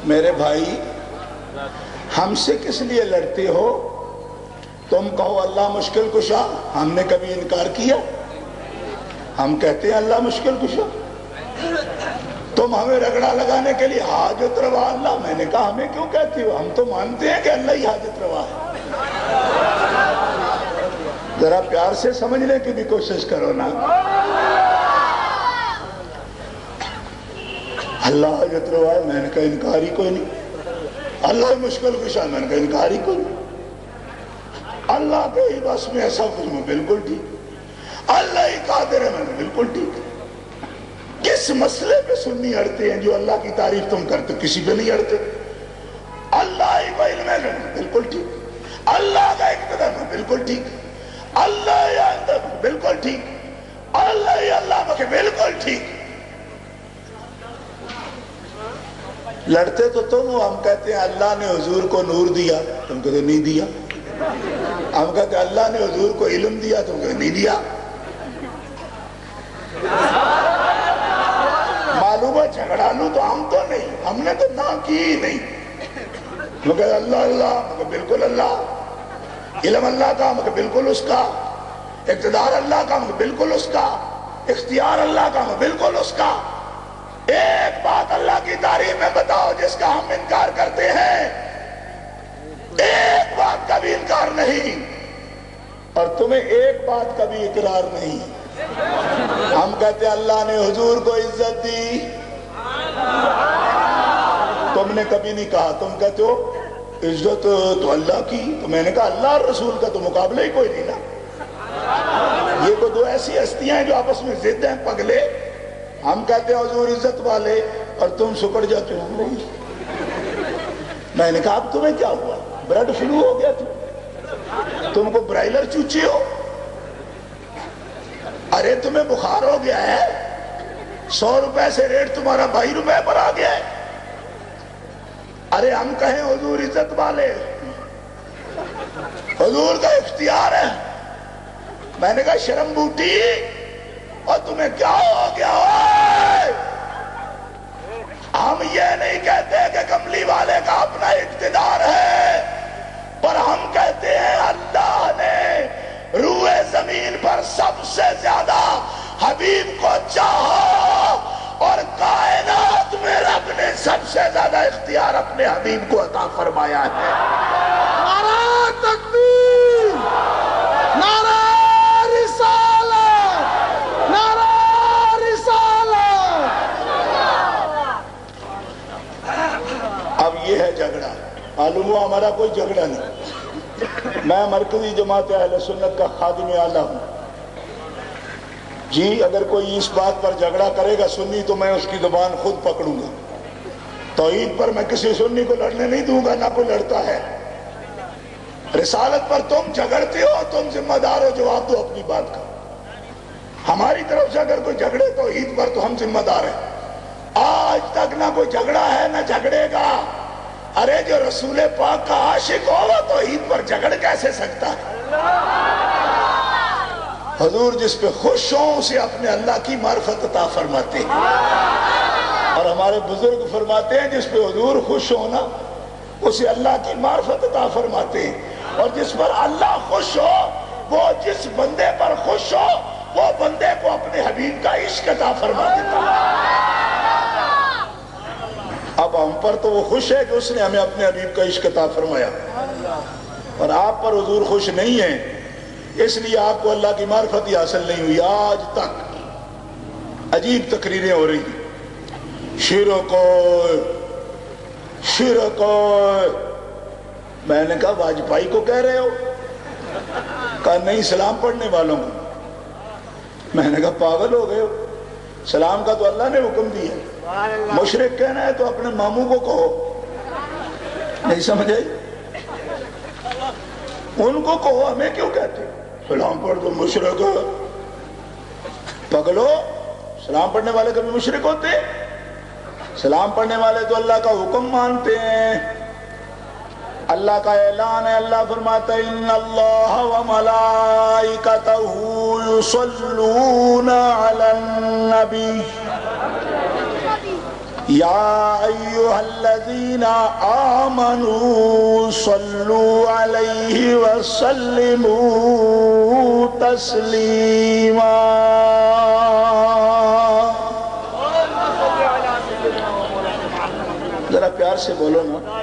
میرے بھائی ہم سے کس لیے لڑتے ہو؟ تم کہو اللہ مشکل کشا، ہم نے کبھی انکار کیا؟ ہم کہتے ہیں اللہ مشکل کشا۔ تم ہمیں رگڑا لگانے کے لیے حاجت روا اللہ، میں نے کہا ہمیں کیوں کہتی ہو؟ ہم تو مانتے ہیں کہ اللہ ہی حاجت روا ہے۔ ذرا پیار سے سمجھنے کی بھی کوشش کرو نا۔ اللہ حاجت روا ہے، میں نے کہا انکار ہی کوئی نہیں۔ اللہ مشکل کشا، میں نے کہا انکار ہی کوئی نہیں۔ اللہ کے ہی بس میں ایسا کچھ، میں بالکل ٹھیک۔ اللہ ہی قادر ہے، میں نے بالکل ٹھیک۔ کس مسئلے پہ سنی اڑتے ہیں جو اللہ کی تعریف تم کرتے؟ کسی پہ نہیں اڑتے۔ اللہ ہی کو علم ہے، بالکل ٹھیک۔ اللہ کا اقتدار ہے، بالکل ٹھیک۔ اللہ یا اندر، بالکل ٹھیک۔ اللہ یا اللہ بکے، بالکل ٹھیک۔ لڑتے تو تم ہو، ہم کہتے ہیں اللہ نے حضور کو نور دیا، تم کہتے نہیں دیا۔ ہم کہتے ہیں اللہ نے حضور کو علم دیا، تم کہتے نہیں دیا۔ معلوم ہے جھگڑا لوں تو ہم تو نہیں، ہم نے تو نہ کی ہی نہیں۔ ہم کہتے اللہ اللہ، بالکل اللہ۔ علم اللہ کا، ہم کہتے بالکل اس کا۔ اقتدار اللہ کا، ہم کہتے بالکل اس کا۔ اختیار اللہ کا، ہم کہتے بالکل اس کا۔ ایک بات اللہ کی تعریف میں بتاؤ جس کا ہم انکار کرتے ہیں، ایک بات کا بھی انکار نہیں، اور تمہیں ایک بات کا بھی اقرار نہیں۔ ہم کہتے ہیں اللہ نے حضور کو عزت دی، تم نے کبھی نہیں کہا۔ تم کہتے ہو عزت تو اللہ کی، تو میں نے کہا اللہ اور رسول کا تو مقابلہ ہی کوئی نہیں نا۔ یہ تو دو ایسی ہستیاں ہیں جو آپس میں ضد ہیں، پگلے۔ ہم کہتے ہیں حضور عزت والے اور تم سکڑ جاتے ہو نہیں۔ میں نے کہا اب تمہیں کیا ہوا؟ برڈ فلو ہو گیا تم کو برائلر چوچی ہو؟ ارے تمہیں بخار ہو گیا ہے، 100 روپے سے ریٹ تمہارا 22 روپے پر آ گیا ہے۔ ارے ہم کہیں حضور عزت والے، حضور کا اختیار ہے۔ میں نے کہا شرم بوٹی، اور تمہیں کیا ہو گیا ہے؟ ہم یہ نہیں کہتے کہ کملی والے کا اپنا اقتدار ہے، پر ہم کہتے ہیں اللہ نے روئے زمین پر سب سے زیادہ حبیب کو چاہا، اور کائنات میں رب نے سب سے زیادہ اختیار اپنے حبیب کو عطا فرمایا ہے۔ نعرہ تکبیر، نعرہ رسالت، نعرہ رسالت۔ اب یہ ہے جھگڑا، معلوم ہوا ہمارا کوئی جھگڑا نہیں۔ میں مرکزی جماعت اہل سنت کا خادم اعلیٰ ہوں جی۔ اگر کوئی اس بات پر جھگڑا کرے گا سنی تو میں اس کی زبان خود پکڑوں گا۔ توحید پر میں کسی سنی کو لڑنے نہیں دوں گا، نہ کوئی لڑتا ہے۔ رسالت پر تم جھگڑتے ہو، تم ذمہ دار ہو، جواب دو اپنی بات کا۔ ہماری طرف سے اگر کوئی جھگڑے توحید پر تو ہم ذمہ دار ہیں۔ آج تک نہ کوئی جھگڑا ہے نہ جھگڑے گا۔ ارے جو رسول پاک کا عاشق ہو وہ توحید پر جھگڑ کیسے سکتا ہے؟ حضور جس پہ خوش ہوں اسے اپنے اللہ کی معرفت عطا فرماتے ہیں، اور ہمارے بزرگ فرماتے ہیں جس پہ حضور خوش ہو نا اسے اللہ کی معرفت عطا فرماتے ہیں، اور جس پر اللہ خوش ہو، وہ جس بندے پر خوش ہو وہ بندے کو اپنے حبیب کا عشق عطا فرما دیتا ہے۔ اب ہم پر تو وہ خوش ہے کہ اس نے ہمیں اپنے حبیب کا عشق عطا فرمایا، اور آپ پر حضور خوش نہیں ہے، اس لیے آپ کو اللہ کی معرفت ہی حاصل نہیں ہوئی۔ آج تک عجیب تقریریں ہو رہی ہیں، شرک شرک۔ میں نے کہا واجپائی کو کہہ رہے ہو؟ کہا نہیں، سلام پڑھنے والوں کو۔ میں نے کہا پاگل ہو گئے ہو، سلام کا تو اللہ نے حکم دیا ہے، مشرک کہنا ہے تو اپنے ماموں کو کہو۔ نہیں سمجھ آئی؟ ان کو کہو، ہمیں کیوں کہتے سلام پڑھ دو؟ مشرک پگلو، سلام پڑھنے والے کبھی مشرک ہوتے؟ سلام پڑھنے والے تو اللہ کا حکم مانتے ہیں، اللہ کا اعلان ہے۔ اللہ فرماتا ہے ان اللہ وملائکتہ یصلون علی النبی۔ یا ایہا الذین آمنوا صلوا علیہ وسلموا تسلیما. ذرا پیار سے بولو نا.